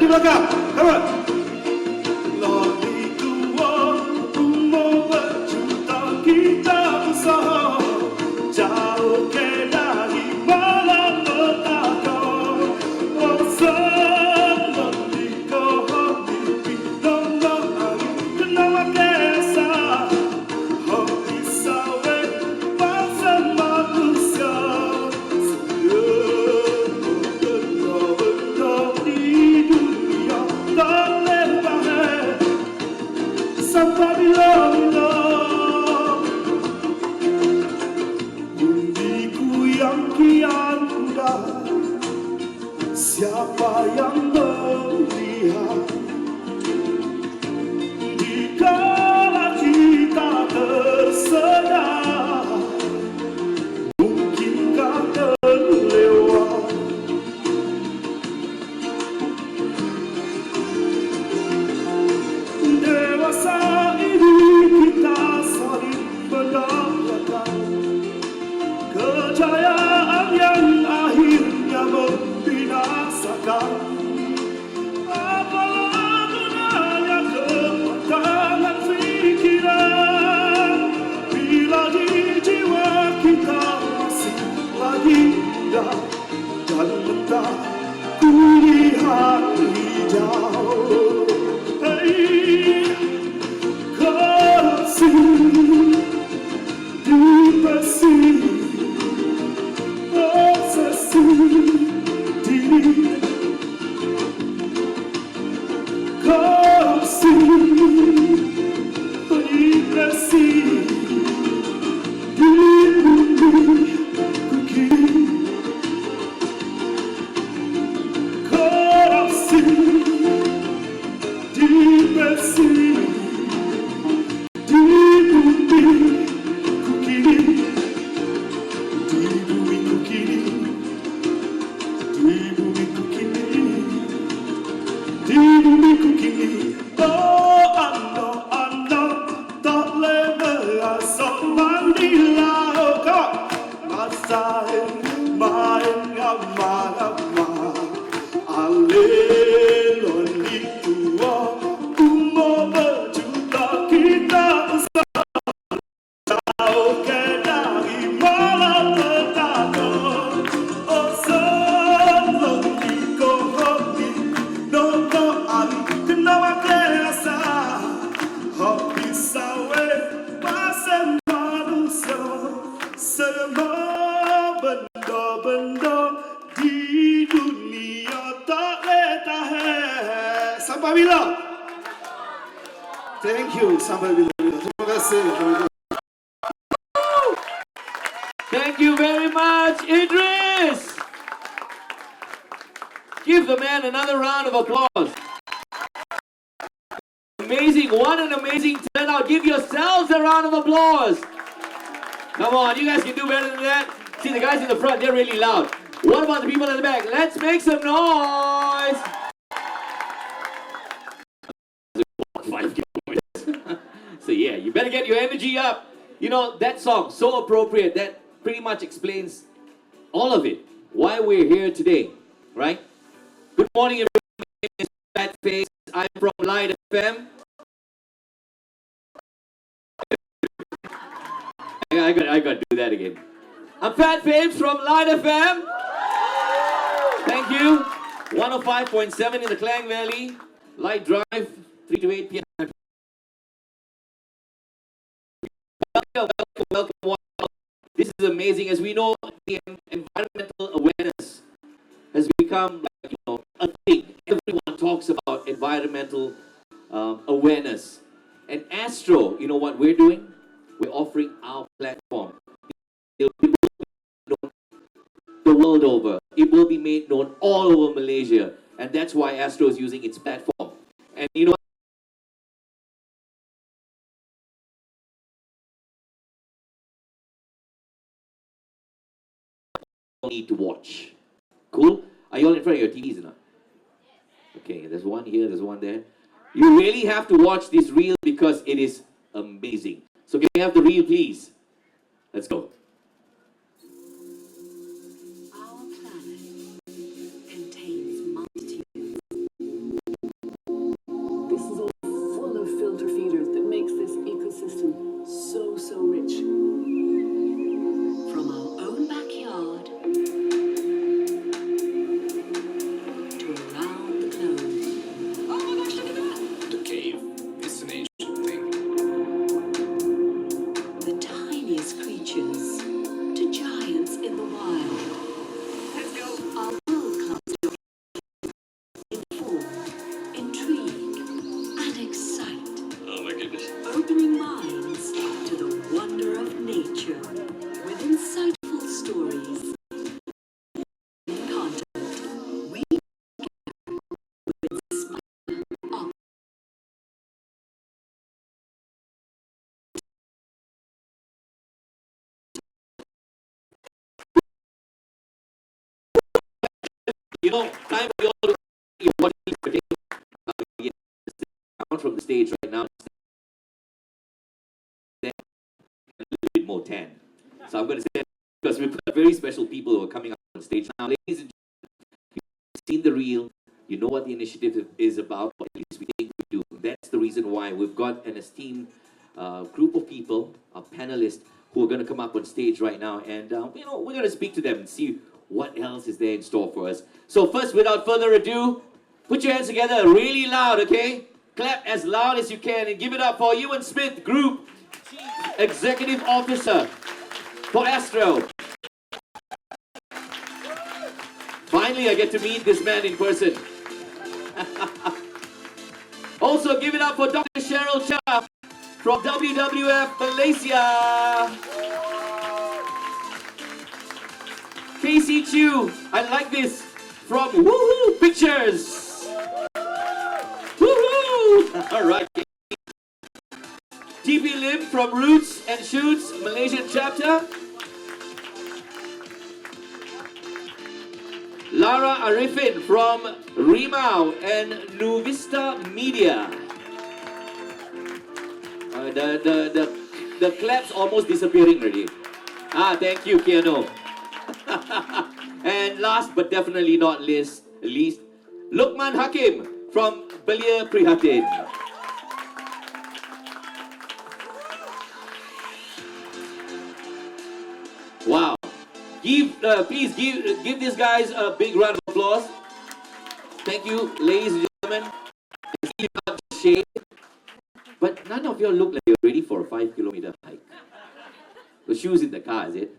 belakang. Come on. Siapa yang melihat dikala kita tersedak, mungkinkah terlewat dewasa ini kita saling mendambakan kejayaan yang akhirnya membinasakan. Apalah gunanya kematangan fikiran bila di jiwa kita masih lagi muda dan mentah pilihan hijau. Hey, kasih dipesi obsesi diri, kasih dipesi di bumi ku kini, kasih dipesi di bumi ku kini, di bumi ku kini, di bumi ku kini, di bumi ku kini. Oh anda tak boleh sok mandila. Oh kau masain main ngama-ngama alelon itu umur berjuta kita usah jauh ke dari malam petaka. Oh sebelum dikohoti nono ali kenapa kerasa habis sawe pasang manusia semua benda-benda di dunia tak boleh tahan. Sampai bila? Thank you. Sampai bila? Terima kasih. Thank you very much, Idris. Give the man another round of applause. Amazing, what an amazing turnout. Give yourselves a round of applause. Come on, you guys can do better than that. See, the guys in the front, they're really loud. What about the people in the back? Let's make some noise. 5 kilometers. So yeah, you better get your energy up. You know, that song, so appropriate. That pretty much explains all of it. Why we're here today, right? Good morning, everyone. My name is Fat Face. I'm from Light FM. I got to do that again. I'm Fat Faves from Light FM. Thank you. 105.7 in the Klang Valley. Light Drive, 3 to 8 p.m. Welcome. This is amazing. As we know, the environmental awareness has become, like, a thing. Everyone talks about environmental awareness. And Astro, you know what we're doing? We're offering our platform. It will be known the world over. It will be made known all over Malaysia. And that's why Astro is using its platform. And you know, need to watch. Cool? Are you all in front of your TVs or not? Okay, there's one here, there's one there. You really have to watch this reel because it is amazing. So can we have the reel, please? Let's go. Our planet contains multitudes You know, time for you all to what is down from the stage right now. A little bit more tan. So I'm going to say because we've got very special people who are coming up on stage now. Ladies and gentlemen, you've seen the reel. You know what the initiative is about, or at least we think we do. That's the reason why we've got an esteemed group of people, a panelists, who are going to come up on stage right now. And, you know, we're going to speak to them and see what else is there in store for us. So first, without further ado, put your hands together really loud, okay? Clap as loud as you can and give it up for Ewan Smith, Group Chief Executive Officer for Astro. Finally, I get to meet this man in person. Also, give it up for Dr. Cheryl Cha from WWF Malaysia. Casey Chu, I like this, from Woohoo Pictures. Woohoo! All right. TP Lim from Roots and Shoots Malaysian chapter. Lara Arifin from Rimau and Nuvista Media. The clap's almost disappearing already. Thank you, Keanu. And last but definitely not least, Luqman Hakim from Belia Prihatin. Wow. Please give these guys a big round of applause. Thank you, ladies and gentlemen. I see you got the shade, but none of you look like you're ready for a 5-kilometer hike. The shoes in the car, is it?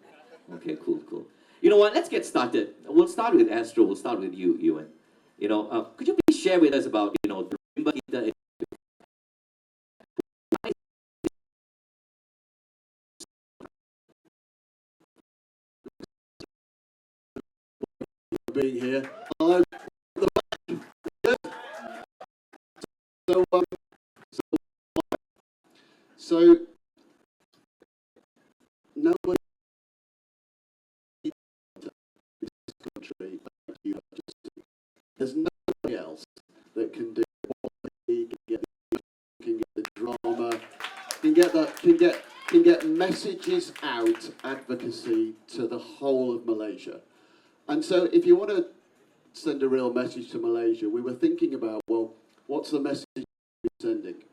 Okay, cool. You know what? Let's get started. We'll start with Astro. We'll start with you, Ewan. You know, could you please share with us about the Rimba Inter? Being here. So nobody in this country like you have just seen. There's nobody else that can do what they can get the drama, can get messages out, advocacy to the whole of Malaysia. And so if you want to send a real message to Malaysia, we were thinking about, well, what's the message we're sending?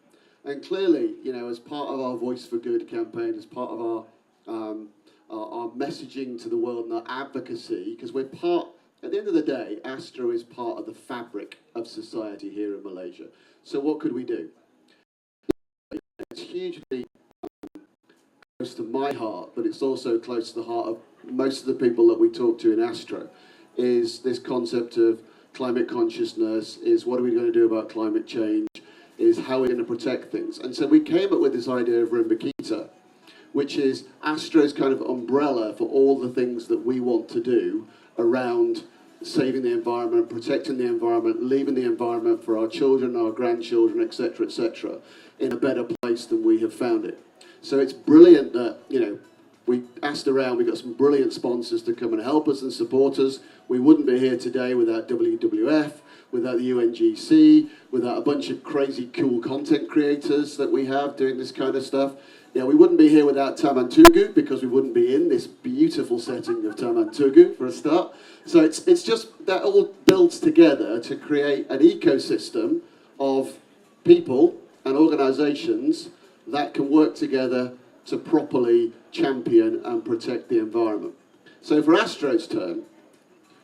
And clearly, you know, as part of our Voice for Good campaign, as part of our messaging to the world and our advocacy, because we're part, at the end of the day, Astro is part of the fabric of society here in Malaysia. So what could we do? It's hugely close to my heart, but it's also close to the heart of most of the people that we talk to in Astro, is this concept of climate consciousness, is what are we going to do about climate change, is how we're going to protect things. And so we came up with this idea of Rimba, which is Astro's kind of umbrella for all the things that we want to do around saving the environment, protecting the environment, leaving the environment for our children, our grandchildren, etc., in a better place than we have found it. So it's brilliant that, you know, we asked around, we got some brilliant sponsors to come and help us and support us. We wouldn't be here today without WWF, without the UNGC, without a bunch of crazy cool content creators that we have doing this kind of stuff. Yeah, we wouldn't be here without Taman Tugu, because we wouldn't be in this beautiful setting of Taman Tugu for a start. So it's just, that all builds together to create an ecosystem of people and organizations that can work together to properly champion and protect the environment. So for Astro's turn,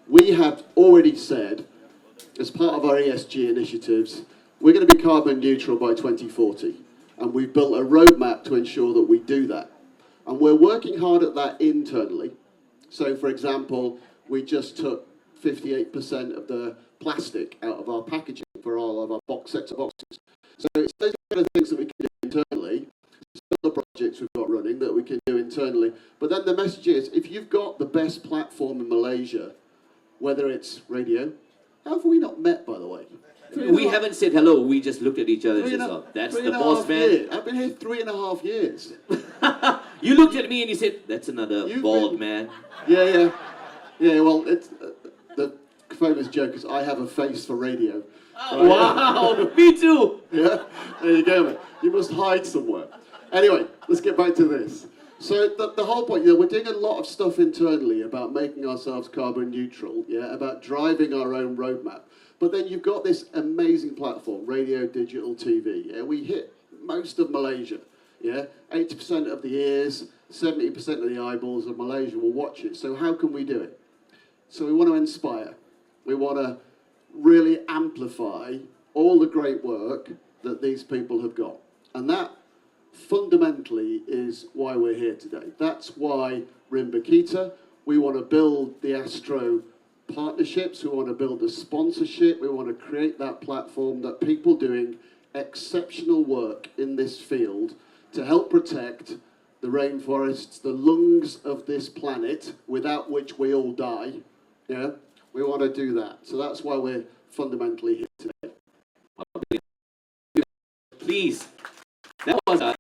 we have already said, as part of our ESG initiatives, we're going to be carbon neutral by 2040. And we've built a roadmap to ensure that we do that. And we're working hard at that internally. So for example, we just took 58% of the plastic out of our packaging for all of our sets of boxes. So it's those kind of things that we can do internally. Some of the projects we've got running that we can do internally. But then the message is, if you've got the best platform in Malaysia, whether it's radio, how have we not met, by the way? We haven't said hello, we just looked at each other and said, oh, that's the boss man. Years. I've been here 3.5 years. You looked at me and you said, that's another bald man. Yeah, well, it's the famous joke is I have a face for radio. Oh, wow, me too. Yeah, there you go, mate. You must hide somewhere. Anyway, let's get back to this. So the whole point, we're doing a lot of stuff internally about making ourselves carbon neutral, about driving our own roadmap. But then you've got this amazing platform, radio, digital, TV. We hit most of Malaysia. 80% of the ears, 70% of the eyeballs of Malaysia will watch it. So how can we do it? So we want to inspire. We want to really amplify all the great work that these people have got. And that fundamentally is why we're here today. That's why Rimba Kita. We want to build the Astro partnerships. We want to build the sponsorship. We want to create that platform that people doing exceptional work in this field to help protect the rainforests, the lungs of this planet, without which we all die. We want to do that. So that's why we're fundamentally here today. Please, that was a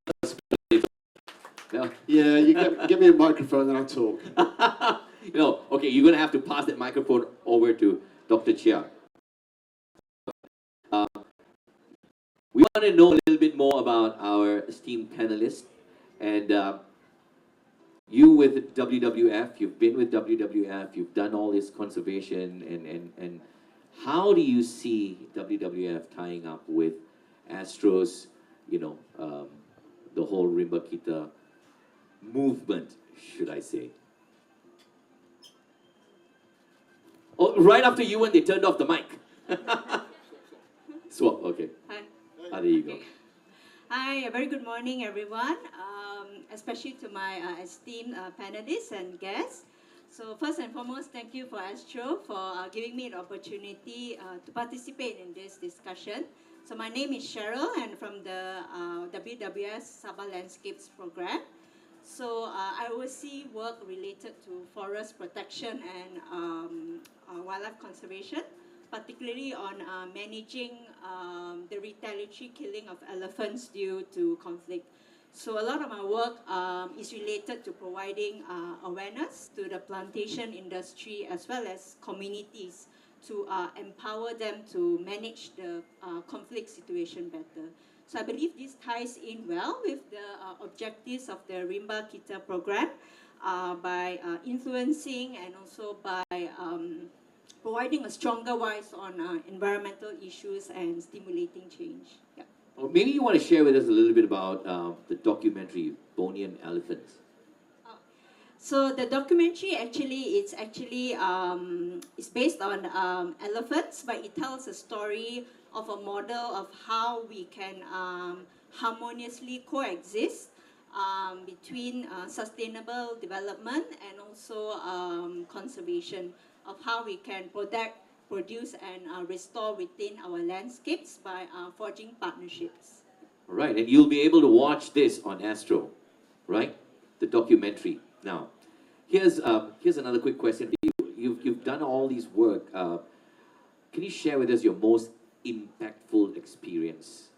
Yeah, you give me a microphone and I'll talk. Okay, you're going to have to pass that microphone over to Dr. Chia. We want to know a little bit more about our esteemed panelists. And you with WWF, you've been with WWF, you've done all this conservation, and how do you see WWF tying up with Astro's, the whole Rimba Kita movement, should I say? Oh, right after you when they turned off the mic. Swap, okay. Hi. There you go. Hi, a very good morning, everyone, especially to my esteemed panelists and guests. So first and foremost, thank you for Astro for giving me the opportunity to participate in this discussion. So my name is Cheryl, and from the WWS Sabah Landscapes Program. So I oversee work related to forest protection and wildlife conservation, particularly on managing the retaliatory killing of elephants due to conflict. So a lot of my work is related to providing awareness to the plantation industry as well as communities to empower them to manage the conflict situation better. So I believe this ties in well with the objectives of the Rimba Kita program by influencing and also by providing a stronger voice on environmental issues and stimulating change. Yeah. Or maybe you want to share with us a little bit about the documentary Bonian Elephants. So the documentary it's based on elephants, but it tells a story of a model of how we can harmoniously coexist between sustainable development and also conservation, of how we can protect, produce, and restore within our landscapes by forging partnerships. All right, and you'll be able to watch this on Astro, right? The documentary. Now, here's another quick question for you. You've done all these work. Can you share with us your most impactful experience,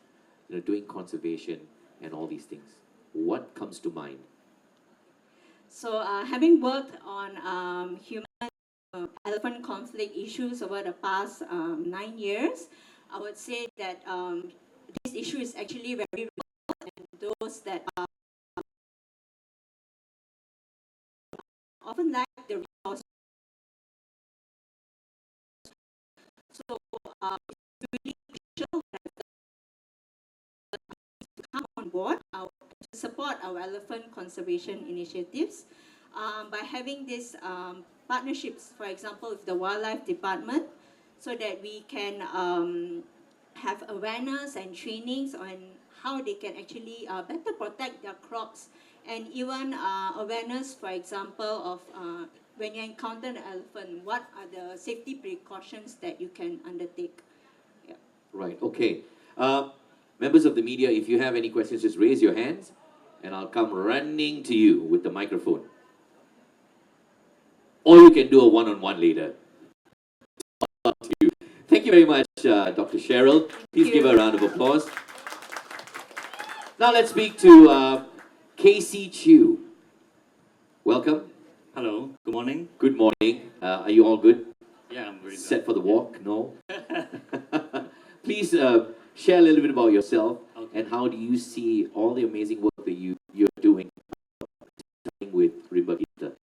doing conservation and all these things? What comes to mind? So, having worked on human elephant conflict issues over the past 9 years, I would say that this issue is actually very real, and those that are often lack the resources. So it's really crucial to come on board to support our elephant conservation initiatives by having these partnerships, for example, with the Wildlife Department, so that we can have awareness and trainings on how they can actually better protect their crops, and even awareness, for example, of when you encounter an elephant, what are the safety precautions that you can undertake? Yeah. Right, okay. Members of the media, if you have any questions, just raise your hands and I'll come running to you with the microphone. Or you can do a one-on-one later. Thank you very much, Dr. Cheryl. Please give her a round of applause. Now let's speak to Casey Chew. Welcome. Hello, good morning. Good morning. Are you all good? Yeah, I'm very Set done. for the walk? No? Please share a little bit about yourself Okay. and how do you see all the amazing work that you're doing with Rimba Kita?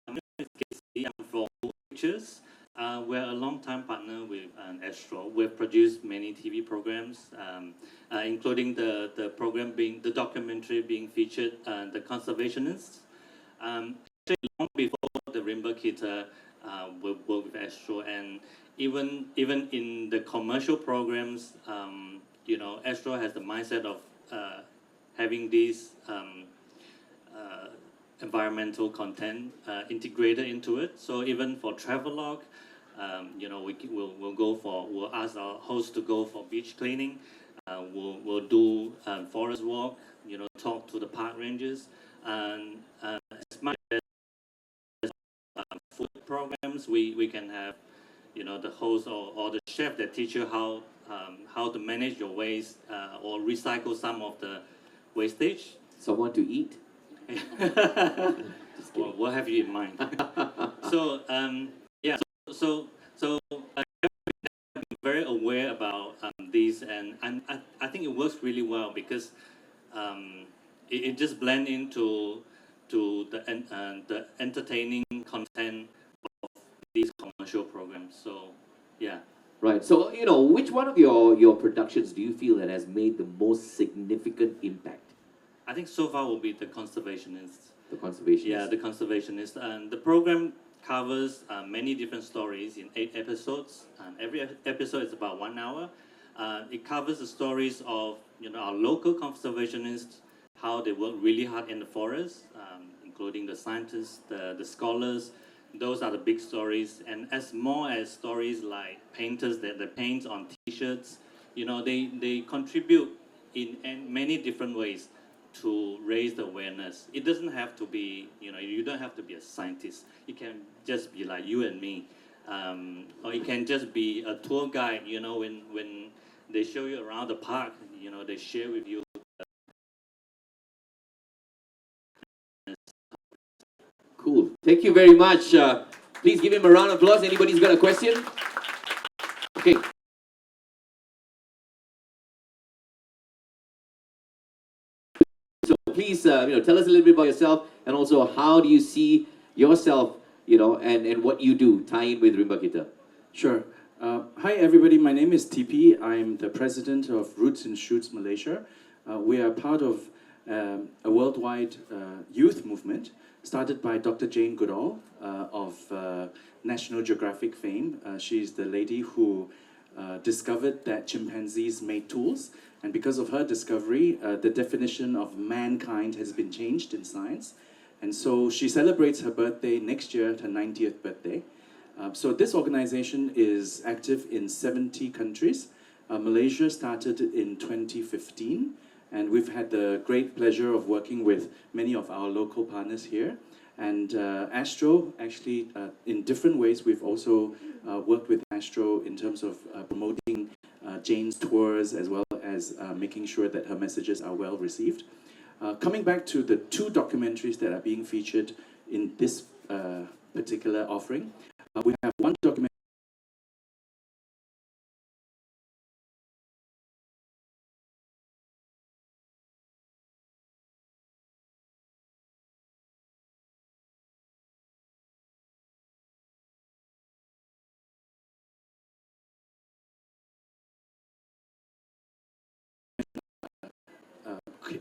My name is Casey. I'm from Pictures. We're a long-time partner with Astro. We've produced many TV programs, including the program being the documentary being featured, The Conservationists. Actually, long before the Rimba Kita, we worked with Astro, and even in the commercial programs, Astro has the mindset of having these environmental content integrated into it. So even for travelogue, we'll ask our hosts to go for beach cleaning. We'll do forest walk. Talk to the park rangers, and as much as food programs, we can have the host or the chef that teach you how to manage your waste or recycle some of the wastage. Someone to eat? Well, what have you in mind? So yeah, so I'm very aware about these, and I think it works really well because it just blends into the entertaining content of these commercial programs. So yeah. Right. So, which one of your productions do you feel that has made the most significant impact? I think so far will be the conservationists. The conservation. Yeah, the conservationists. And the program covers many different stories in 8 episodes. Every episode is about 1 hour. It covers the stories of our local conservationists, how they work really hard in the forest, including the scientists, the scholars. Those are the big stories. And as more as stories like painters that paint on T-shirts, they contribute in many different ways to raise the awareness. It doesn't have to be, you don't have to be a scientist. It can just be like you and me. Or it can just be a tour guide, when they show you around the park, they share with you. Cool. Thank you very much. Please give him a round of applause. Anybody's got a question? Okay. So please, tell us a little bit about yourself, and also how do you see yourself, and what you do tie in with Rimba Kita? Sure. Hi, everybody. My name is TP. I'm the president of Roots and Shoots Malaysia. We are part of a worldwide youth movement started by Dr. Jane Goodall of National Geographic fame. She's the lady who discovered that chimpanzees made tools. And because of her discovery, the definition of mankind has been changed in science. And so she celebrates her birthday next year, her 90th birthday. So this organization is active in 70 countries. Malaysia started in 2015, and we've had the great pleasure of working with many of our local partners here. And Astro, actually, in different ways, we've also worked with Astro in terms of promoting Jane's tours, as well as making sure that her messages are well received. Coming back to the 2 documentaries that are being featured in this particular offering, we have one documentary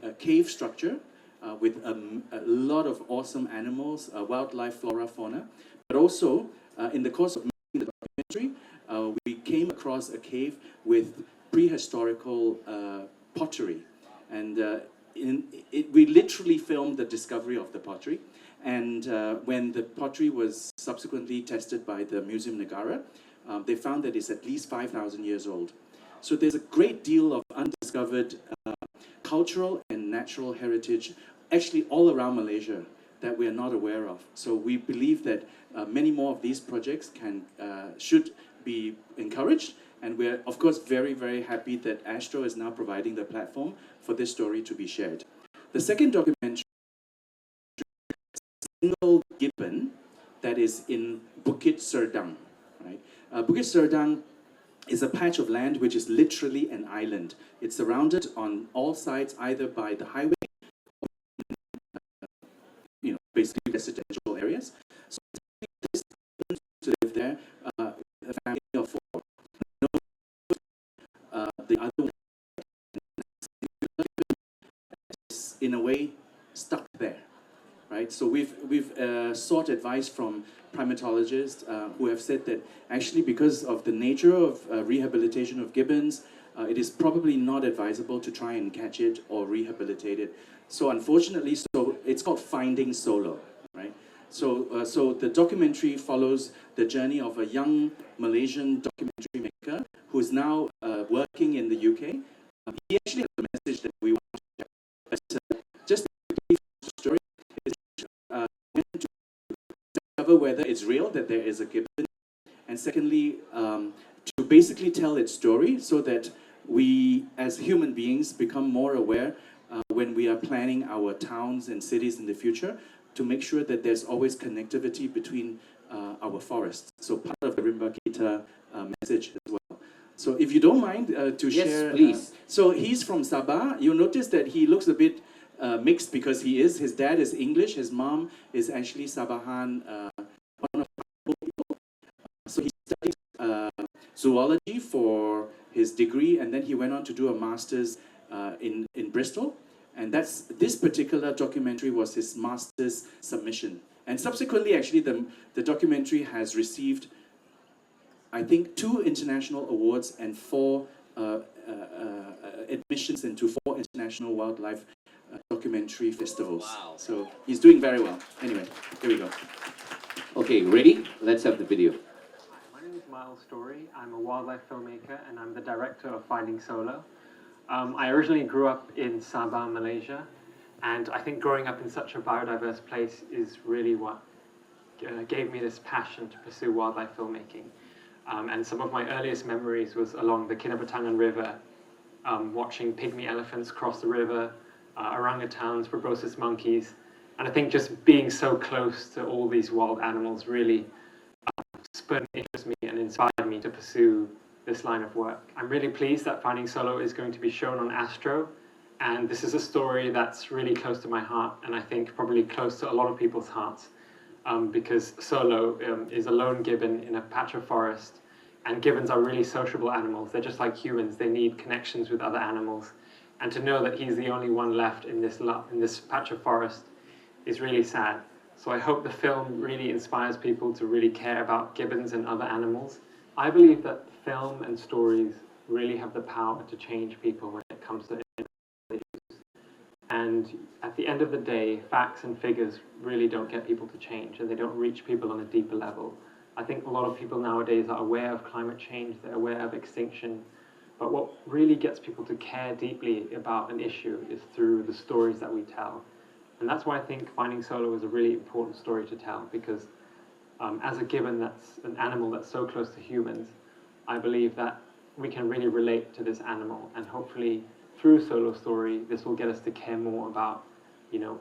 a cave structure with a lot of awesome animals, wildlife, flora, fauna. But also, in the course of making the documentary, we came across a cave with prehistorical pottery. And we literally filmed the discovery of the pottery. And when the pottery was subsequently tested by the Museum Negara, they found that it's at least 5,000 years old. So there's a great deal of undiscovered cultural and natural heritage actually all around Malaysia that we are not aware of. So we believe that many more of these projects should be encouraged, and we're of course very, very happy that Astro is now providing the platform for this story to be shared. The second documentary, single gibbon that is in Bukit Serdang. right? Bukit Serdang is a patch of land which is literally an island. It's surrounded on all sides either by the highway, basically residential areas. So this to live there, a family of 4. The other one is in a way stuck there, right? So we've sought advice from primatologists who have said that actually because of the nature of rehabilitation of gibbons, it is probably not advisable to try and catch it or rehabilitate it. So unfortunately, it's called Finding Solo, right? So the documentary follows the journey of a young Malaysian documentary maker who is now working in the UK. He actually has a message that we want to share. But just a brief story is to discover whether it's real that there is a gibbon, and secondly, to basically tell its story so that we, as human beings, become more aware when we are planning our towns and cities in the future, to make sure that there's always connectivity between our forests. So part of the Rimba Kita message as well. So if you don't mind to Yes, share. please. So he's from Sabah. You'll notice that he looks a bit mixed because his dad is English, his mom is actually Sabahan, one of the people. So he studied zoology for his degree, and then he went on to do a master's in Bristol. And this particular documentary was his master's submission. And subsequently, actually, the documentary has received, I think, 2 international awards and 4 admissions into 4 international wildlife documentary festivals. Wow. So he's doing very well. Anyway, here we go. Okay, ready? Let's have the video. My name is Miles Story. I'm a wildlife filmmaker and I'm the director of Finding Solo. I originally grew up in Sabah, Malaysia, and I think growing up in such a biodiverse place is really what gave me this passion to pursue wildlife filmmaking. And some of my earliest memories was along the Pelancaran River, watching pygmy elephants cross the river, orangutans, proboscis monkeys, and I think just being so close to all these wild animals really spurred interest me and inspired me to pursue this line of work. I'm really pleased that Finding Solo is going to be shown on Astro, and this is a story that's really close to my heart, and I think probably close to a lot of people's hearts, because Solo is a lone gibbon in a patch of forest, and gibbons are really sociable animals. They're just like humans. They need connections with other animals, and to know that he's the only one left in this patch of forest is really sad. So I hope the film really inspires people to really care about gibbons and other animals. I believe that film and stories really have the power to change people when it comes to issues. And at the end of the day, facts and figures really don't get people to change, and they don't reach people on a deeper level. I think a lot of people nowadays are aware of climate change, they're aware of extinction, but what really gets people to care deeply about an issue is through the stories that we tell. And that's why I think Finding Solo is a really important story to tell, because as a gibbon that's an animal that's so close to humans, I believe that we can really relate to this animal, and hopefully through Solo Story, this will get us to care more about,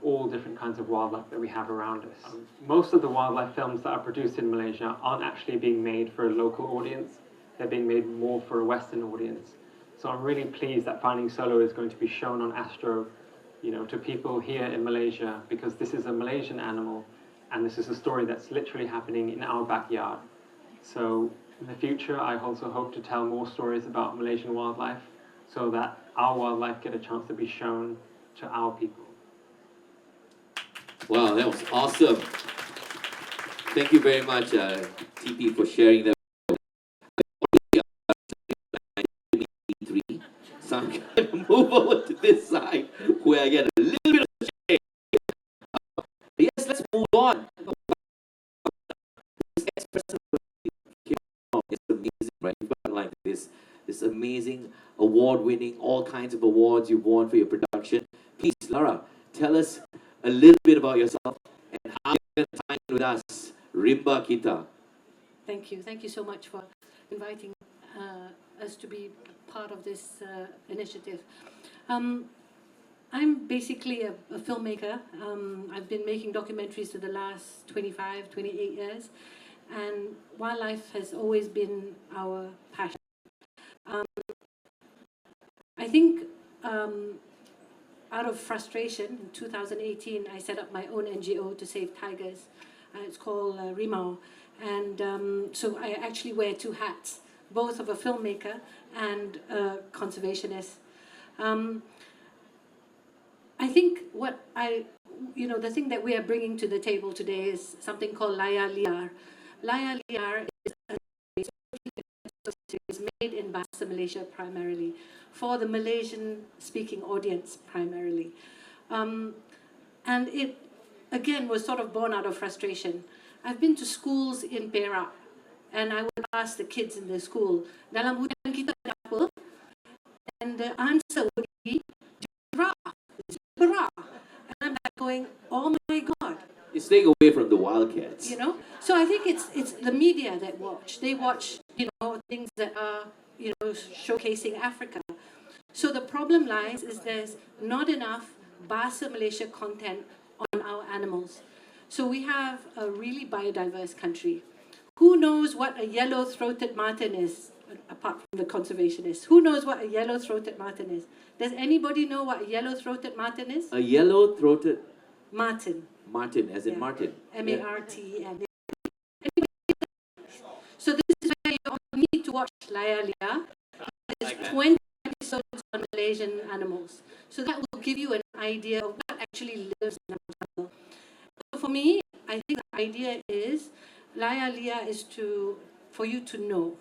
all different kinds of wildlife that we have around us. Most of the wildlife films that are produced in Malaysia aren't actually being made for a local audience, they're being made more for a Western audience. So I'm really pleased that Finding Solo is going to be shown on Astro, to people here in Malaysia, because this is a Malaysian animal, and this is a story that's literally happening in our backyard. So in the future, I also hope to tell more stories about Malaysian wildlife so that our wildlife get a chance to be shown to our people. Wow, that was awesome. Thank you very much, TP, for sharing that. So I'm going to move over to this side where I get a little bit of shade. Yes, let's move on. This expressive, it's amazing, right? You've got like this amazing award-winning, all kinds of awards you've won for your production. Please, Lara, tell us a little bit about yourself and how you're going to tie in with us, Rimba Kita. Thank you. Thank you so much for inviting us to be part of this initiative. I'm basically a filmmaker. I've been making documentaries for the last 25, 28 years. and wildlife has always been our passion. I think out of frustration, in 2018, I set up my own NGO to save tigers. It's called Rimau. And so I actually wear two hats, both of a filmmaker and a conservationist. I think the thing that we are bringing to the table today is something called Laya Liar. Laya Liar is a series made in Bahasa Malaysia primarily, for the Malaysian-speaking audience primarily. And it, again, was sort of born out of frustration. I've been to schools in Perak, and I would ask the kids in the school, dalam hutan kita ada apa? And the answer would be, giraffe, zebra. And I'm like going, oh my God. You're staying away from the wildcats. You know, so I think it's the media that watch. They watch, things that are, showcasing Africa. So the problem lies is there's not enough Bahasa Malaysia content on our animals. So we have a really biodiverse country. Who knows what a yellow-throated marten is, apart from the conservationists? Who knows what a yellow-throated marten is? Does anybody know what a yellow-throated marten is? A yellow-throated Marten. marten, as in Yeah. Martin. M-A-R-T-N. So this is where you all need to watch Laya Lia. There's 20 episodes on Malaysian animals. So that will give you an idea of what actually lives in our jungle. So for me, I think the idea is, Laya Lia is for you to know.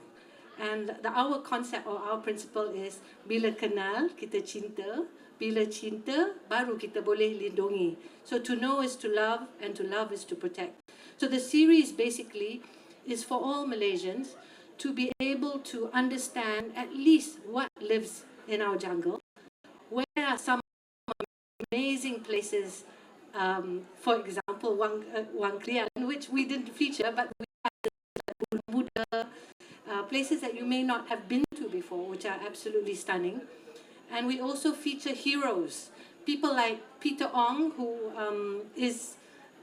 And our concept or our principle is, bila kenal, kita cinta. Bila cinta, baru kita boleh lindungi. So to know is to love, and to love is to protect. So the series basically is for all Malaysians to be able to understand at least what lives in our jungle. Where are some amazing places, for example, Wang Klian, which we didn't feature, but we have Muda, places that you may not have been to before, which are absolutely stunning. And we also feature heroes, people like Peter Ong, who is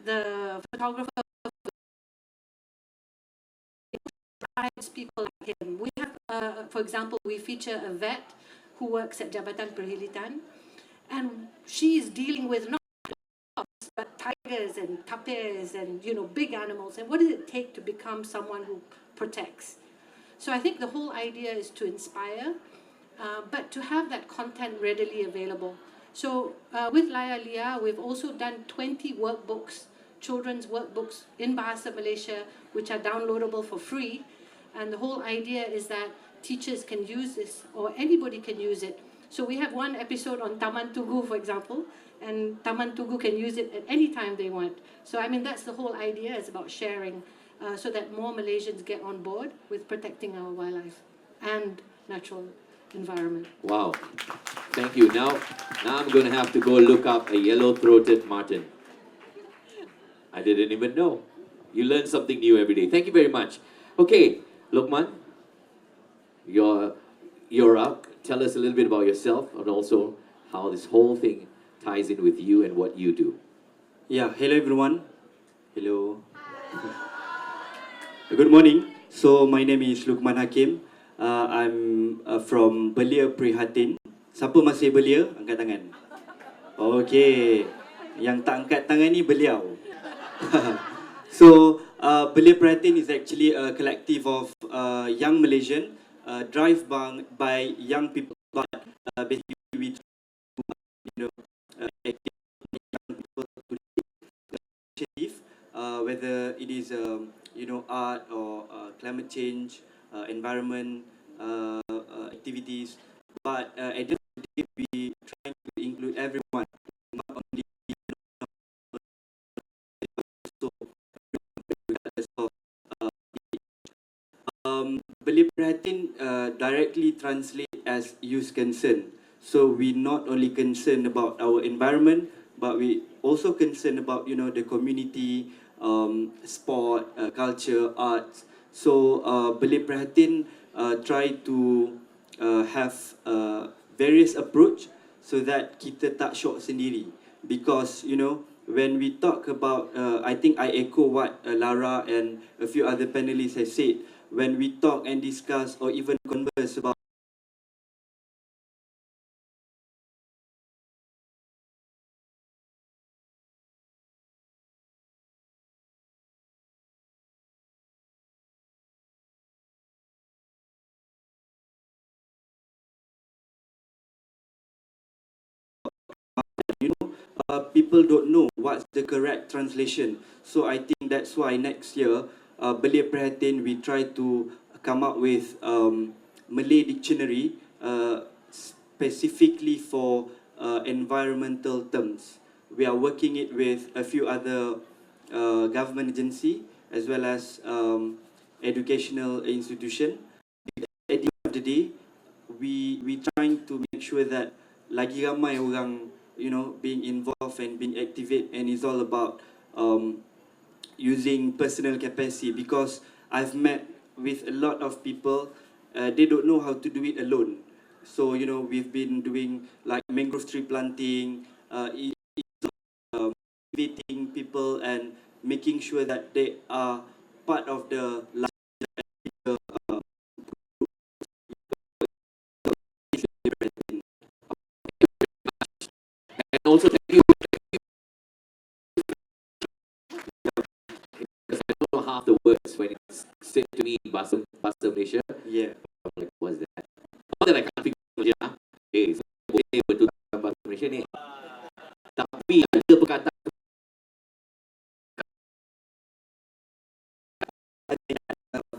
the photographer of people like him. We have, for example, we feature a vet who works at Jabatan Perhilitan, and she is dealing with not dogs, but tigers and tapirs and, big animals. And what does it take to become someone who protects? So I think the whole idea is to inspire, but to have that content readily available. So with Laya Lia, we've also done 20 workbooks, children's workbooks in Bahasa Malaysia, which are downloadable for free. And the whole idea is that teachers can use this, or anybody can use it. So we have one episode on Taman Tugu, for example, and Taman Tugu can use it at any time they want. So that's the whole idea, is about sharing, so that more Malaysians get on board with protecting our wildlife and natural environment. Wow. Thank you. Now I'm going to have to go look up a yellow-throated marten. I didn't even know. You learn something new every day. Thank you very much. Okay, Lokman, you're up. Tell us a little bit about yourself and also how this whole thing ties in with you and what you do. Yeah, hello everyone. Hello. Good morning. So my name is Lukman Hakim. I'm from Belia Prihatin. Siapa masih belia? Angkat tangan. Okay. Yang tak angkat tangan ni beliau. So Belia Prihatin is actually a collective of young Malaysian drive by young people, but basically we young people to initiative, whether it is art or climate change, environment activities, but at the end of the day we trying to include everyone, not only so regardless of Belia Prihatin directly translate as youth concern. So we not only concerned about our environment, but we also concerned about the community, sport, culture, arts. So Belia Prihatin try to have various approach so that kita tak syok sendiri, because when we talk about, I think I echo what Lara and a few other panelists have said. When we talk and discuss or even converse about people don't know what's the correct translation. So I think that's why next year, Belia Prihatin, we try to come up with Malay dictionary specifically for environmental terms. We are working it with a few other government agency as well as educational institution. At the end of the day, we trying to make sure that lagi ramai orang being involved and being activate, and it's all about using personal capacity, because I've met with a lot of people, they don't know how to do it alone. So we've been doing like mangrove tree planting, motivating people and making sure that they are part of the And also thank you, because I don't know half the words when it's said to me in Bahasa Malaysia. Yeah. I'm like, what's that? Not that I can't speak Malaysia. Saya boleh betul dalam Bahasa Malaysia ni. Tapi ada perkataan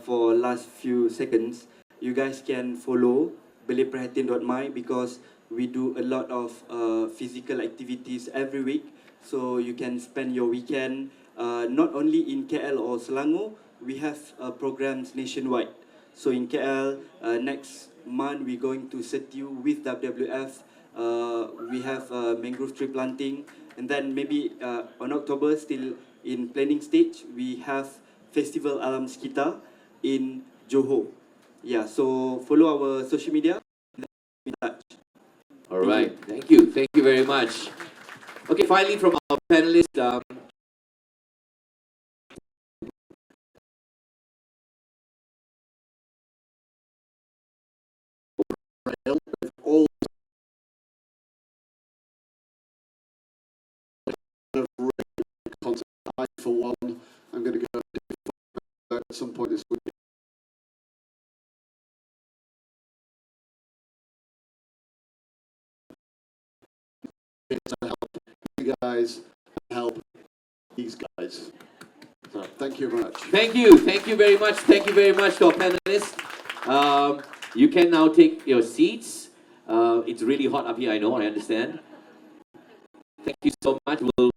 for last few seconds, you guys can follow beliprahatin.my, because we do a lot of physical activities every week. So you can spend your weekend not only in KL or Selangor, we have programs nationwide. So in KL, next month we're going to Setiu with WWF. We have mangrove tree planting, and then maybe on October, still in planning stage, we have Festival Alam Sekitar in Johor. Yeah, so follow our social media. Be in touch. All right, thank you very much. Okay, finally from our panelists, all content. I, for one, I'm going to go at some point this week. To help you guys, help these guys. So thank you very much. thank you very much to our panelists. You can now take your seats. It's really hot up here, I know, I understand. Thank you so much. We'll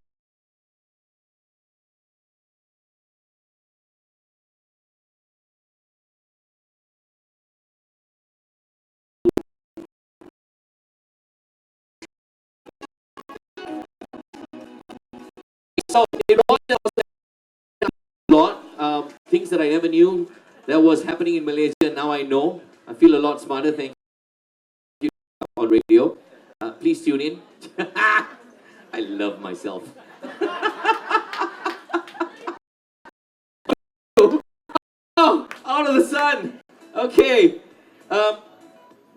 So it was a lot things that I never knew that was happening in Malaysia. Now I know. I feel a lot smarter. Thank you on radio. Please tune in. I love myself. Oh, out of the sun. Okay.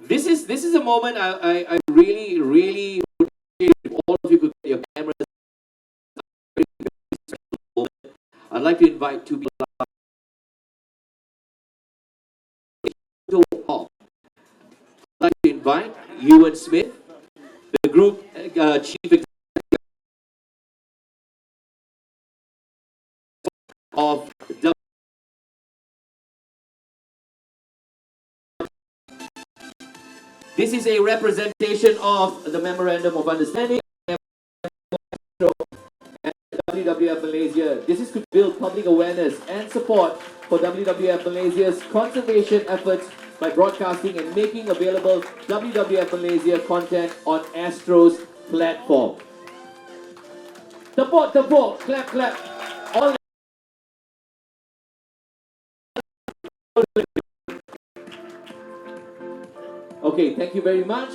This is a moment I really would appreciate if all of you could get your cameras. I'd like to invite two people. I'd like to invite Ewan Smith, the group chief executive of This is a representation of the Memorandum of Understanding and WWF Malaysia. This is to build public awareness and support for WWF Malaysia's conservation efforts by broadcasting and making available WWF Malaysia content on Astro's platform. Tepuk, clap, clap. All Okay, thank you very much.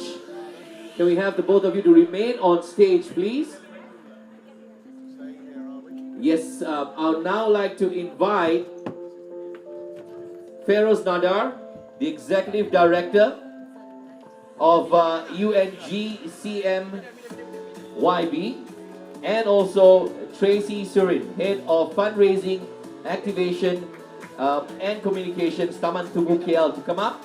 Can we have the both of you to remain on stage, please? Yes, I would now like to invite Feroz Nadar, the Executive Director of UNGCMYB, and also Tracy Surin, Head of Fundraising, Activation and Communications, Taman Tugu KL, to come up.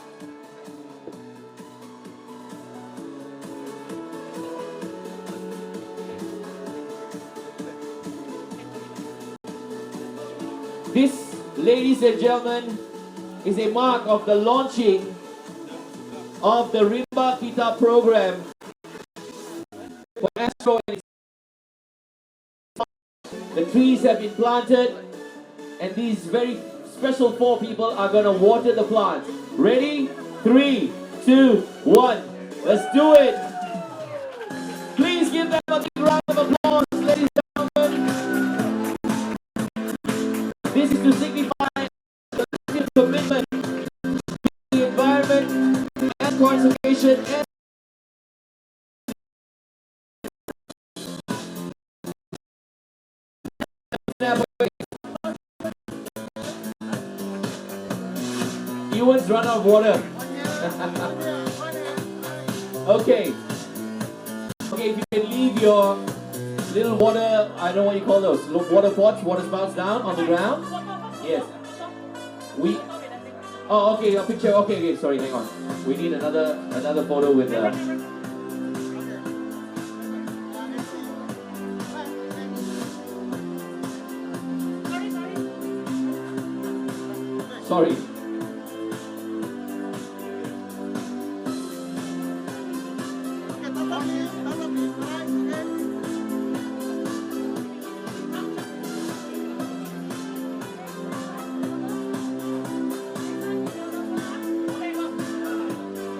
This, ladies and gentlemen, is a mark of the launching of the Rimba Kita program for Astro. The trees have been planted, and these very special 4 people are going to water the plants. Ready? 3, 2, 1. Let's do it. Please give them a big round of applause, ladies and gentlemen. This is to signify the commitment to the environment and conservation and you once run out of water. Okay. Okay, if you can leave your little water, I don't know what you call those, water pots, water spouts down on the ground. Yes. Oh, okay, a picture. Okay, sorry, hang on. We need another photo with sorry.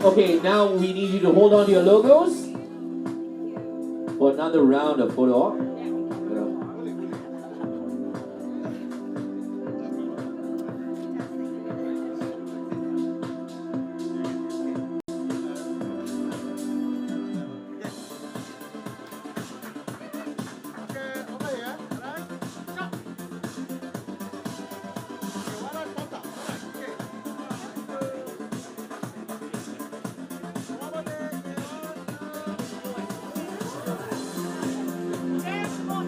Okay, now we need you to hold on to your logos for another round of photo op.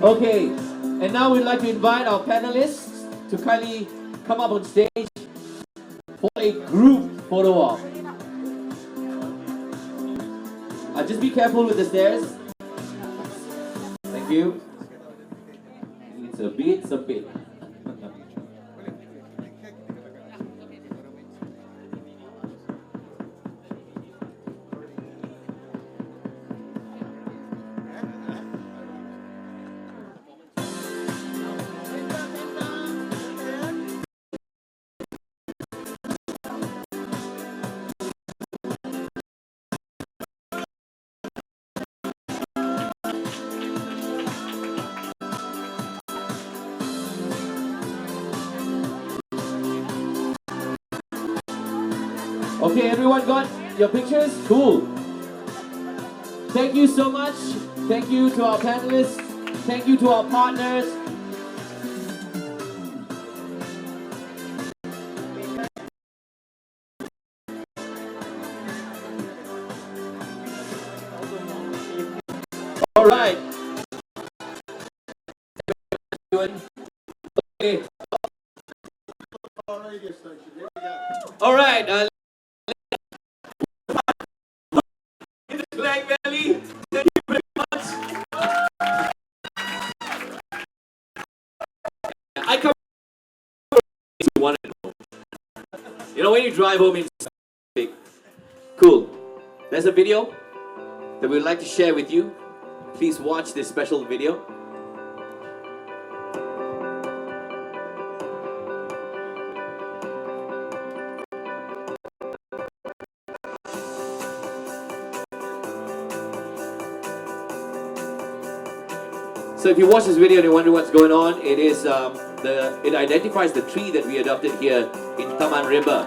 Okay, and now we'd like to invite our panelists to kindly come up on stage for a group photo op. Just be careful with the stairs. Thank you. It's a bit. Okay, everyone got your pictures? Cool. Thank you so much. Thank you to our panelists. Thank you to our partners. All right. Okay. All right. Black Valley, thank you very much. I come to one. You know, when you drive home in cool. There's a video that we'd like to share with you. Please watch this special video. So if you watch this video and you wonder what's going on, it is it identifies the tree that we adopted here in Taman Rimba.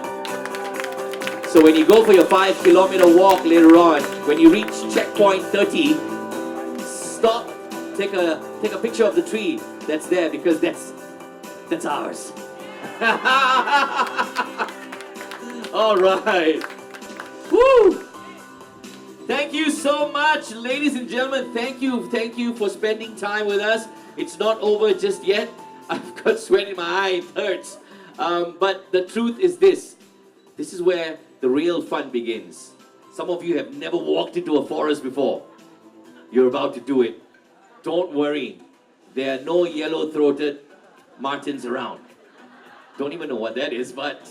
So when you go for your 5-kilometer walk later on, when you reach checkpoint 30, stop, take a picture of the tree, that's there because that's ours. All right. Woo! Thank you so much, ladies and gentlemen. Thank you for spending time with us. It's not over just yet. I've got sweat in my eye, it hurts. But the truth is this. This is where the real fun begins. Some of you have never walked into a forest before. You're about to do it. Don't worry. There are no yellow-throated martens around. Don't even know what that is, but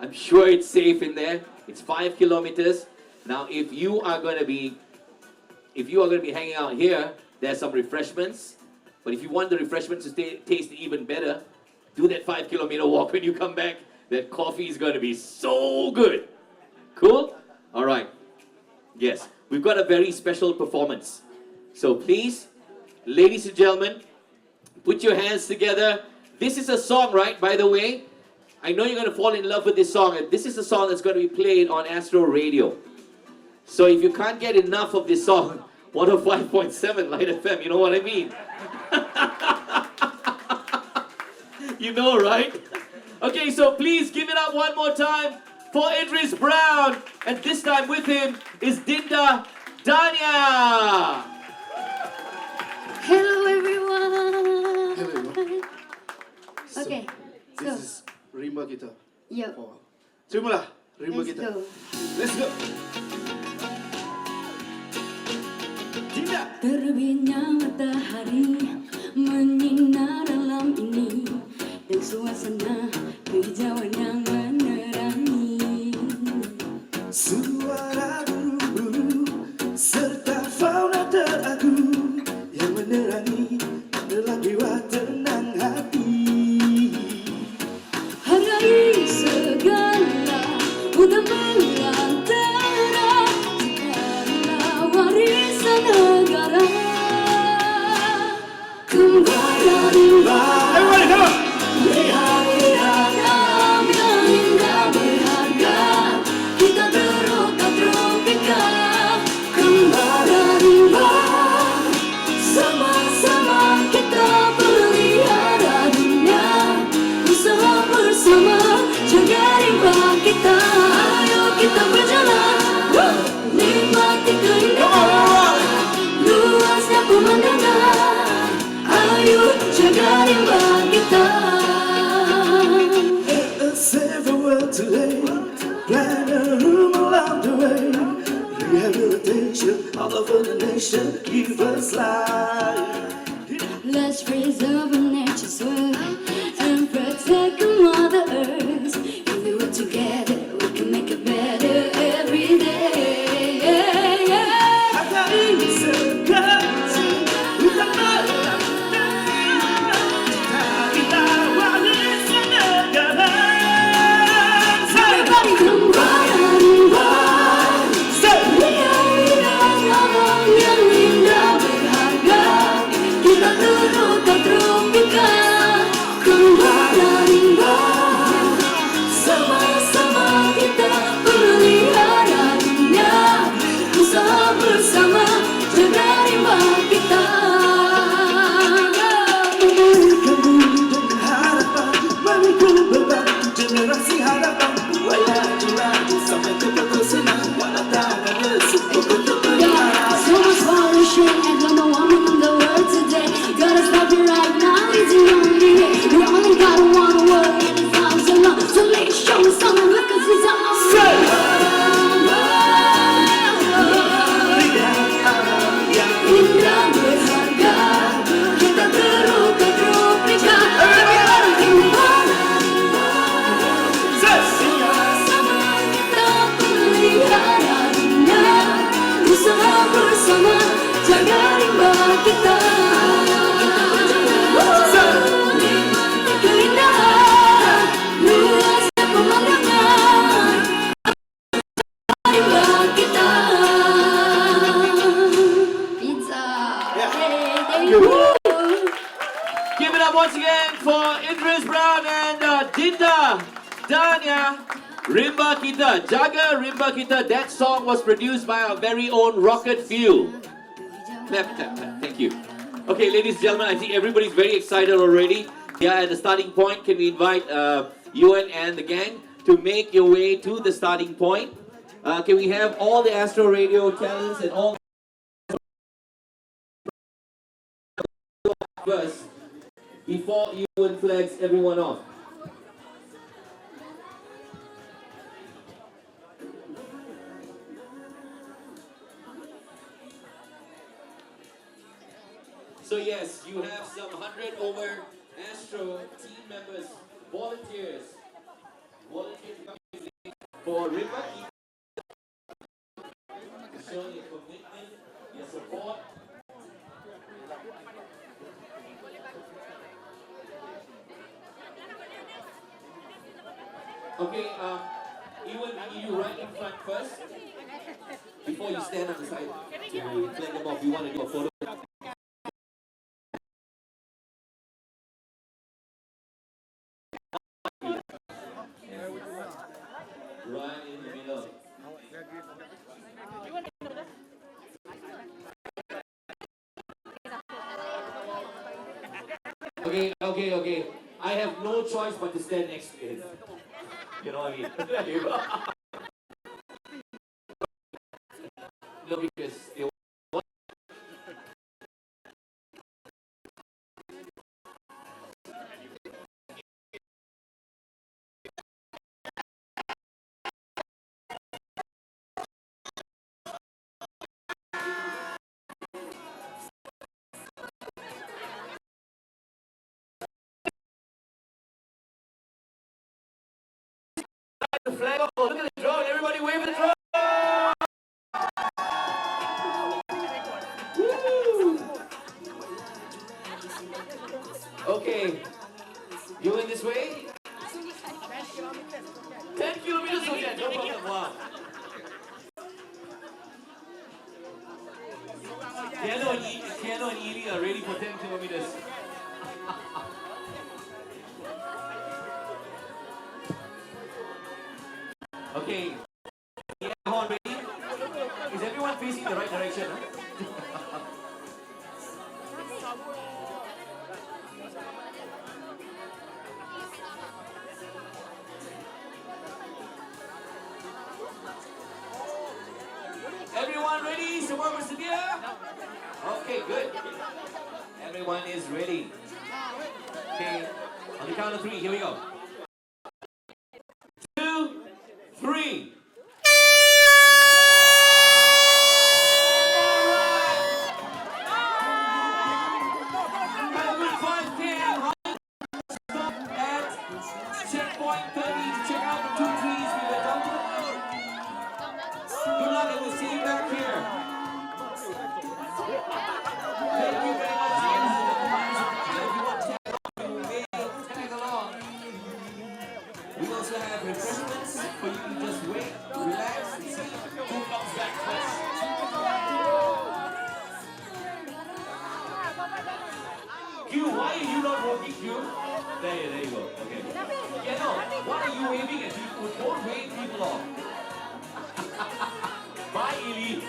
I'm sure it's safe in there. It's 5 kilometers. Now, if you are going to be hanging out here, there's some refreshments. But if you want the refreshments to taste even better, do that 5 kilometer walk when you come back. That coffee is going to be so good. Cool? All right. Yes, we've got a very special performance. So please, ladies and gentlemen, put your hands together. This is a song, right, by the way? I know you're going to fall in love with this song. And this is a song that's going to be played on Astro Radio. So if you can't get enough of this song, 105.7 Light FM, you know what I mean? You know, right? Okay, so please give it up one more time for Idris Brown. And this time with him is Dinda Dania. Hello everyone. Hello, everyone. Okay, so This is Rimba kita. yuk, Terimalah Rimba let's kita. go. Let's go. Dinda. Terbitnya matahari menyinar dalam ini dan suasana kehijauan yang menerangi. Suara burung-burung serta fauna teragung yang menerangi adalah dewa tenang hati. Hargai segala udah melantara karena warisan negara. Kembali rimba. Everybody, come on. Lihat alam yang indah berharga. Kita terukah tropika. Kembali rimba. Sama-sama kita pelihara dunia. Usaha bersama jaga rimba kita. Ayo kita berjalan nikmati keindahan luasnya pemandangan. Ayo jaga rimba kita. A safer world today. Plan a room along the way. Rehabilitation all over the nation. Give us life. Let's preserve nature's world and protect Mother Earth. If we work together, we can make it better every day. Hargai segala utama. Kita warisan negara. Everybody kembali rimba. Lihat alam yang indah berharga. Kita terukah tropika. Kembali rimba. Sama-sama kita pelihara dunia. Usaha bersama jaga rimba kita. Memberikan budi dan harapan, memikul beban generasi harapan. Laju-laju sampai ke pokok senang, walau tangan lesu pokok terpelihara. So much pollution and global warming in the world today. Gotta stop it right now, it's the only way. We only got one world and it's ours alone. So let's show some because it's our indah berharga. Kita terukah tropika. Sama kita pelihara dunia. Usaha bersama jaga rimba kita. Nikmati keindahan luasnya pemandangan. Rimba kita. Pizza. Hey, thank you. Give it up once again for Idris Brown and Dinda Dania. Rimba Kita, Jaga Rimba Kita. That song was produced by our very own Rocket Fuel. Clap, clap, clap. Thank you. Okay, ladies and gentlemen, I think everybody's very excited already. Yeah, at the starting point, can we invite Ewan and the gang to make your way to the starting point? Can we have all the Astro Radio talents and all first before Ewan flags everyone off? So yes, you have some 100 over Astro team members, volunteers coming for Rimba, showing your commitment, your support. Okay, Ewan, we need you right in front first, before you stand on the side to flag them off. We want to do a photo. Right in the middle. Okay. I have no choice but to stand next to it. You know what I mean? No, because it the flag off. Look at the drone. Everybody wave at the drone. Woo! Okay. You in this way? 10 kilometers, okay, no problem. Wow. Keanu and Ely are ready for 10 kilometers. Okay. Yeah, horn ready? Is everyone facing the right direction? Huh? Everyone ready? Semua bersedia? Okay, good. Everyone is ready. Okay, on the count of 3, here we go. 2, 3. Have a good fun, team. Stop at checkpoint 30 to check out the 2 trees we were talking about. Good luck and we'll see you back here. Thank you very much. If you want to tag along, you may tag along. We also have refreshments for you to just wait, relax, and see who comes back first. Q, why are you not working, Q? There you go. Okay. Yeah, no. Why are you waving at people? Don't wave people off. Bye, Ely.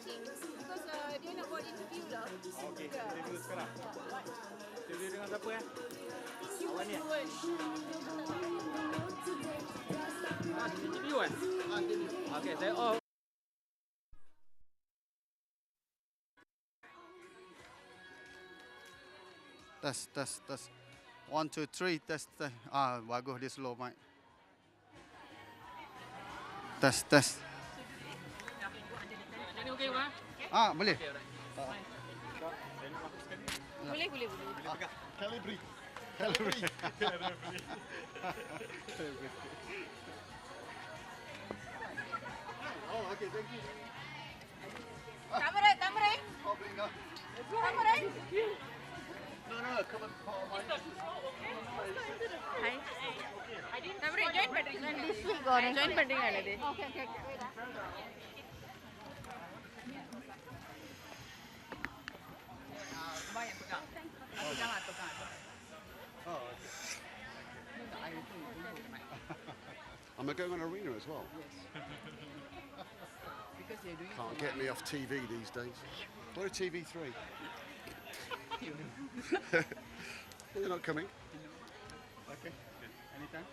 waiting because dia nak buat interview lah. Okey, interview sekarang. Interview dengan siapa AWANI interview kan? Okey, saya off. Test. 1, 2, 3, test. Bagus dia slow mic. Test. Jadi okey bang? Boleh. Boleh. Calibri. Oh, okay, thank you. Kamera. Probably not. Kamera. No, come and call my... Hi. Kamera, join பண்றீங்களா? This week or join பண்றீங்களா அல்லது? Okay. Banyak pegang. Pegang. Oh, okay. Am I going on arena as well? Because you're doing Can't get me off TV these days. What a TV3. You're not coming? Okay. Anytime?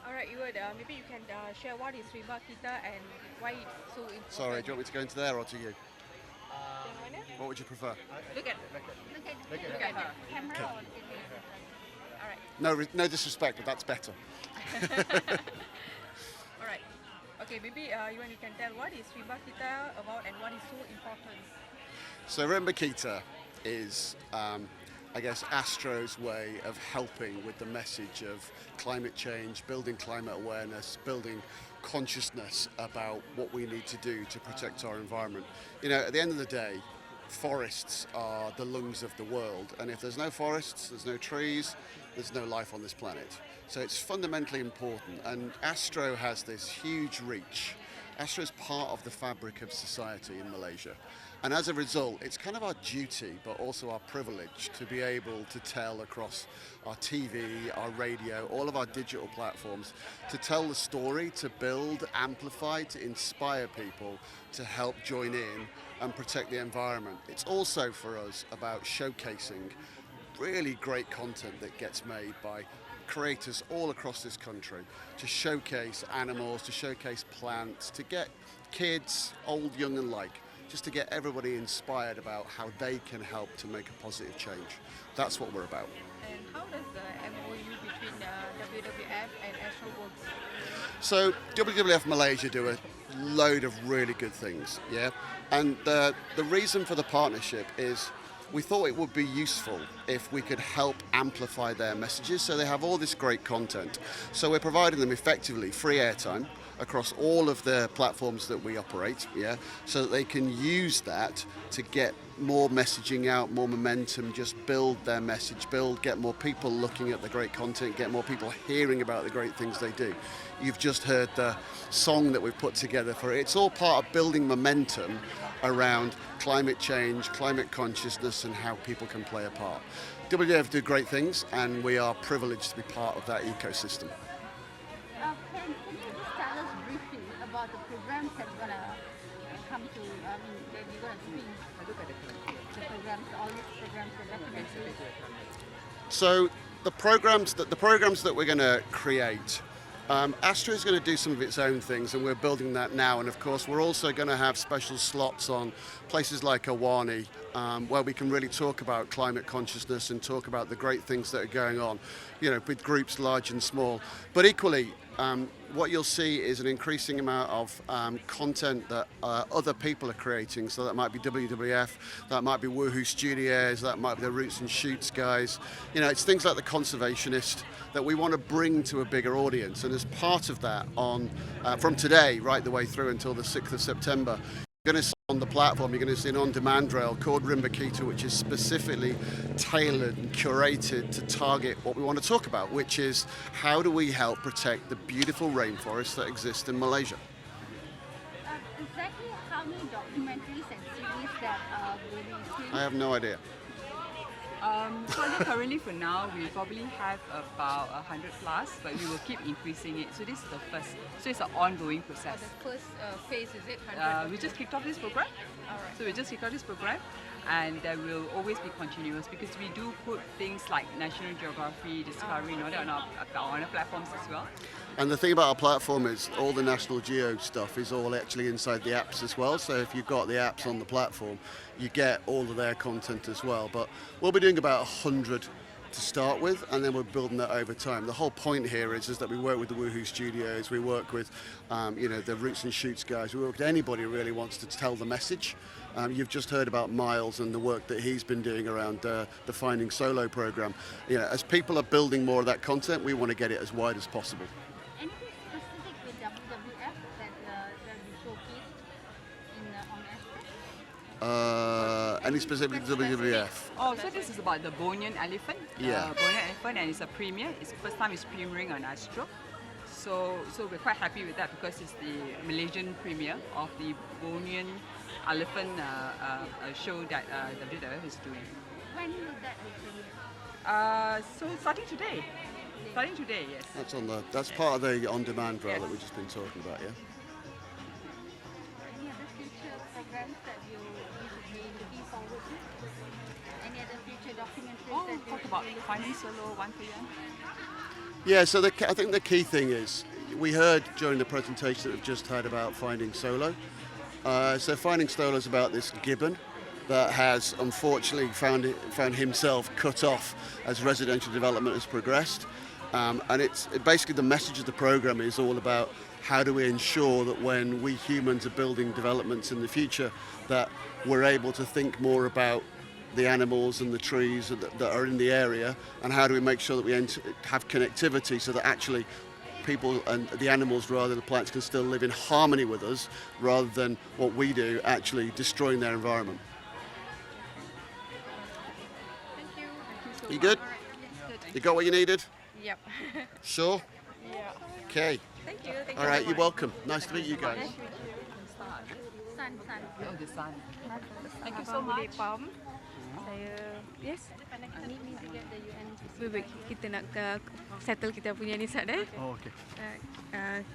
Alright, you would maybe you can share what is Rimba kita and why it's so important. Sorry, do you want me to go into there or to you? Yang mana? What would you prefer? Look at her. Camera or TV? Alright. No disrespect, but that's better. Alright. Okay, maybe you can tell what is Rimba kita about and what is so important. So Rimba Kita is, I guess, Astro's way of helping with the message of climate change, building climate awareness, building consciousness about what we need to do to protect our environment. You know, at the end of the day, forests are the lungs of the world, and if there's no forests, there's no trees, there's no life on this planet. So it's fundamentally important, and Astro has this huge reach. Astro is part of the fabric of society in Malaysia. And as a result, it's kind of our duty, but also our privilege to be able to tell across our TV, our radio, all of our digital platforms, to tell the story, to build, amplify, to inspire people to help join in and protect the environment. It's also for us about showcasing really great content that gets made by creators all across this country to showcase animals, to showcase plants, to get kids, old, young and like, just to get everybody inspired about how they can help to make a positive change. That's what we're about. And how does the MOU between WWF and Astro work? So WWF Malaysia do a load of really good things, yeah? And the reason for the partnership is we thought it would be useful if we could help amplify their messages, so they have all this great content. So we're providing them effectively free airtime across all of the platforms that we operate, yeah, so that they can use that to get more messaging out, more momentum, just build their message, get more people looking at the great content, get more people hearing about the great things they do. You've just heard the song that we've put together for it. It's all part of building momentum around climate change, climate consciousness, and how people can play a part. WWF do great things, and we are privileged to be part of that ecosystem. Can you just tell us briefly about the programs that you're gonna come to? That you're gonna screen the programs, all these programs, the documentaries. So the programs that we're going to create. Astro is going to do some of its own things, and we're building that now. And of course, we're also going to have special slots on places like AWANI, where we can really talk about climate consciousness and talk about the great things that are going on, you know, with groups large and small. But equally, what you'll see is an increasing amount of content that other people are creating. So that might be WWF, that might be Woohoo Studios, that might be the Roots and Shoots guys. You know, it's things like The Conservationist that we want to bring to a bigger audience. And as part of that, from today right the way through until the 6th of September, you're going to see on the platform, you're going to see an on-demand rail called Rimba Kita, which is specifically tailored and curated to target what we want to talk about, which is how do we help protect the beautiful rainforests that exist in Malaysia. Exactly how many documentaries and series that will be screened? I have no idea. So I think currently for now we probably have about 100 plus, but we will keep increasing it. So this is the first. So it's an ongoing process. The first phase is it? We just kicked off this program. Alright. So we just kicked off this program, and there will always be continuous because we do put things like National Geography, Discovery, and all that on our platforms as well. And the thing about our platform is all the National Geo stuff is all actually inside the apps as well. So if you've got the apps on the platform, you get all of their content as well. But we'll be doing about 100 to start with, and then we're building that over time. The whole point here is that we work with the Woohoo Studios, we work with the Roots and Shoots guys, we work with anybody who really wants to tell the message. You've just heard about Miles and the work that he's been doing around the Finding Solo program. As people are building more of that content, we want to get it as wide as possible. Anything specific with WWF that will be showcased on Astro? Any specific WWF? Oh, so this is about the Bornean elephant. Yeah. Bornean elephant, and it's a premiere. It's the first time it's premiering on Astro. So we're quite happy with that because it's the Malaysian premiere of the Bornean elephant show that WWF is doing. When will that be premiered? So starting today. Starting today, yes. That's part of the on-demand role that we've just been talking about, yeah. Any other future programs that you would be looking forward to? Any other future documentaries that you Talk about Finding Solo 1 p.m. Yeah, so I think the key thing is, we heard during the presentation that we've just had about Finding Solo. So Finding Solo is about this gibbon that has unfortunately found himself cut off as residential development has progressed. And it's basically the message of the program is all about how do we ensure that when we humans are building developments in the future that we're able to think more about the animals and the trees that are in the area, and how do we make sure that we have connectivity so that actually people and the animals, rather the plants, can still live in harmony with us rather than what we do actually destroying their environment. Thank you. You good? You got what you needed? Yep. Sure? Yeah. Okay. Thank you. Thank All right, you're welcome. Nice to meet you guys. Sun. Oh, the sun. Thank you so much. Yes. Need me to get the UN. Wait, kita nak settle kita punya ni Sat Oh, okay.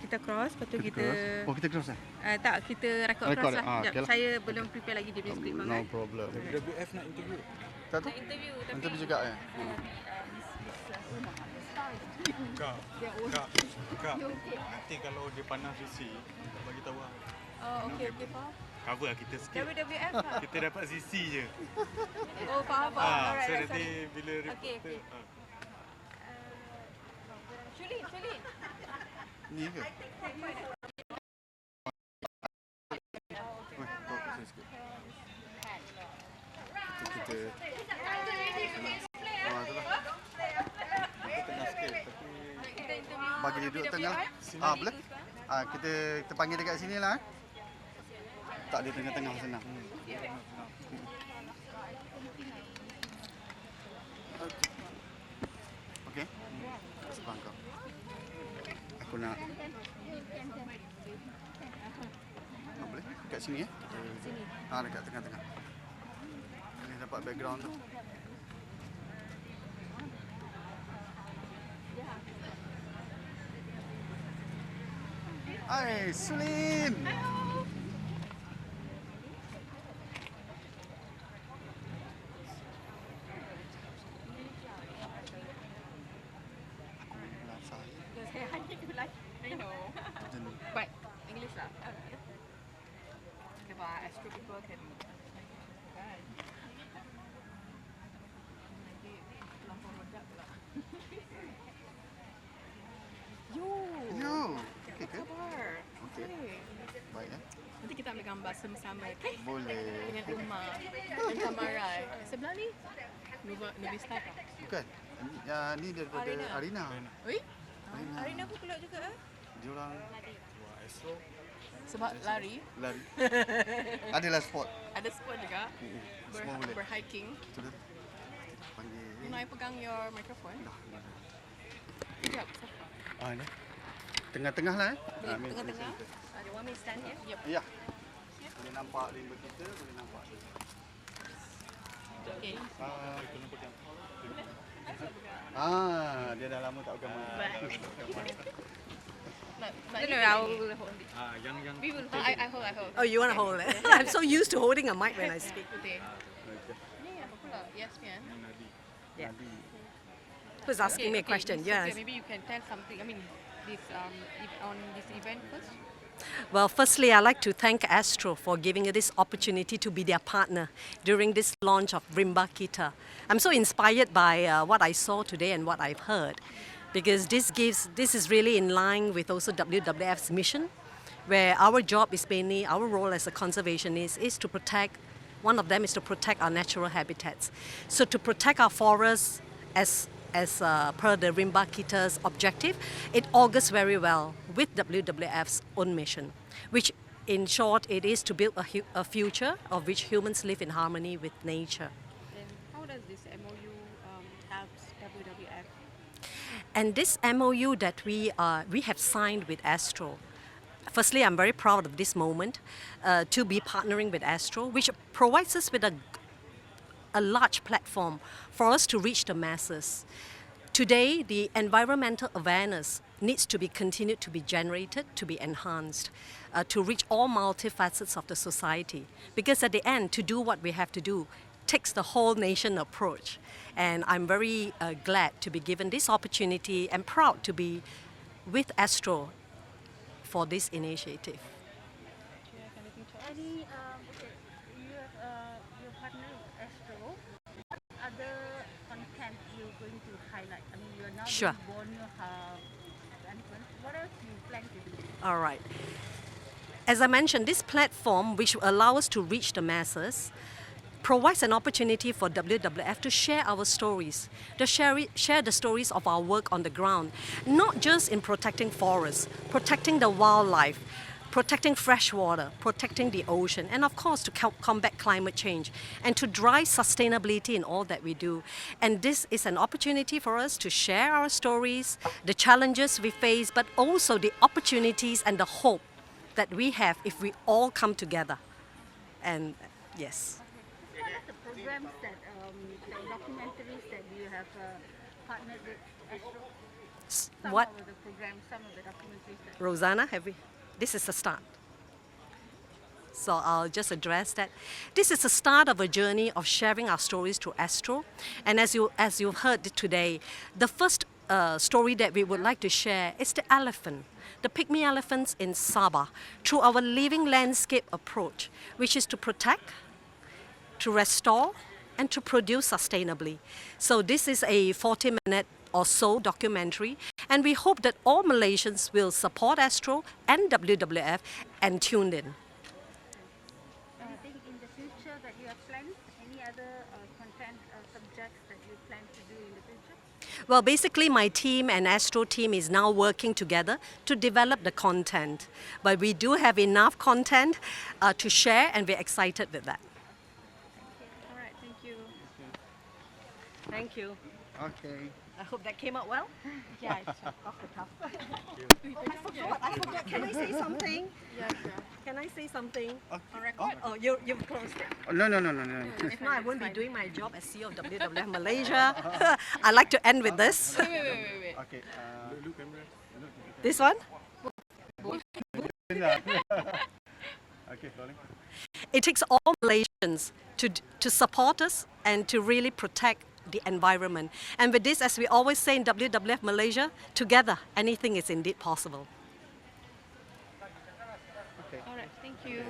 Kita cross, lepas tu kita kita cross tak, kita record cross lah. Sekejap, okay lah. saya belum prepare lagi dia punya skrip No problem. WWF nak interview. Tak tu? Interview juga ya? Kak, nanti kalau dia panas CC, bagi tahu lah. Oh, okey, faham. Cover lah kita sikit. WWF lah. Kita dapat CC je. Oh, faham. So nanti bila Okey. Shulin. Ni ke? Bagi dia duduk tengah. Boleh? Kita panggil dekat sini lah. Tak di tengah-tengah senang. Okey. Sebang kau. Aku nak. Boleh? Dekat sini ya? Sini. Dekat tengah-tengah. Ini dapat background tu. Hai, Sulin. I know. But English lah. Sebab Astro people can. Nanti terlampau meledak pula. Yo. Okey ke? Khabar. Okey. Baik ya. Nanti kita ambil gambar sama-sama, okay? Boleh. Dengan rumah dan Tamarai. Sebelah ni Novi Star. Bukan. Ni daripada Arina. Oi? Arina pun keluar juga Dia orang Astro. Sebab lari. Adalah sport. Ada sport juga. Semua boleh. Berhiking. Sudah panggil. You know, I pegang your microphone. Sekejap. Ni. Tengah-tengah lah Tengah-tengah. You want me to stand here? Yep. Ya. Boleh nampak rimba kita, boleh nampak. Okay. Dia dah lama tak pegang mic. No, I will hold it. Yang We will hold. I hold. Oh, you want to hold it? I'm so used to holding a mic when I speak. Okay. Ni apa pula? Yasmin. Yeah. Who's asking me a question? Yes. Yes. Maybe you can tell something. I mean, this on this event first. Well, firstly, I'd like to thank Astro for giving us this opportunity to be their partner during this launch of Rimba Kita. I'm so inspired by what I saw today and what I've heard, because this is really in line with also WWF's mission, where our job is mainly, our role as a conservationist is to protect, one of them is to protect our natural habitats. So to protect our forests as per the Rimba Kita's objective, it augurs very well with WWF's own mission, which in short it is to build a future of which humans live in harmony with nature. Then how does this MOU help WWF? And this MOU that we have signed with Astro, firstly I'm very proud of this moment to be partnering with Astro, which provides us with a large platform for us to reach the masses. Today, the environmental awareness needs to be continued to be generated, to be enhanced, to reach all multifacets of the society. Because at the end, to do what we have to do takes the whole nation approach. And I'm very glad to be given this opportunity and proud to be with Astro for this initiative. Any, okay, you're partnering with Astro. What other content you're going to highlight? I mean, you're now Sure. doing Borneo Hub. What else do you plan to do? All right. As I mentioned, this platform, which will allow us to reach the masses, provides an opportunity for WWF to share our stories, to share the stories of our work on the ground, not just in protecting forests, protecting the wildlife, protecting fresh water, protecting the ocean, and of course to combat climate change and to drive sustainability in all that we do. And this is an opportunity for us to share our stories, the challenges we face, but also the opportunities and the hope that we have if we all come together. And yes. What are the programs that, the documentaries that you have partnered with Astro? Some What? of the programs, some of the documentaries that... Rosanna, this is the start. So I'll just address that. This is the start of a journey of sharing our stories to Astro. And as you've heard today, the first story that we would like to share is the elephant, the pygmy elephants in Sabah, through our living landscape approach, which is to protect, to restore, and to produce sustainably. So this is a 40-minute or so documentary, and we hope that all Malaysians will support Astro and WWF and tune in. Anything in the future that you have planned? Any other content subjects that you plan to do in the future? Well, basically my team and Astro team is now working together to develop the content. But we do have enough content to share, and we're excited with that. All right. Thank you. Thank you. Okay. I hope that came out well. Yeah. It's Off the cuff. I forgot. Can I say something? Yeah. Sure. Can I say something? On record. Oh, you've closed it. Oh, no. If not, I won't be doing my job as CEO of WWF Malaysia. I like to end with this. Wait. Okay. Look, camera. This one? Okay, rolling. It takes all Malaysians to support us and to really protect the environment. And with this, as we always say in WWF Malaysia, together, anything is indeed possible. All right. Thank you.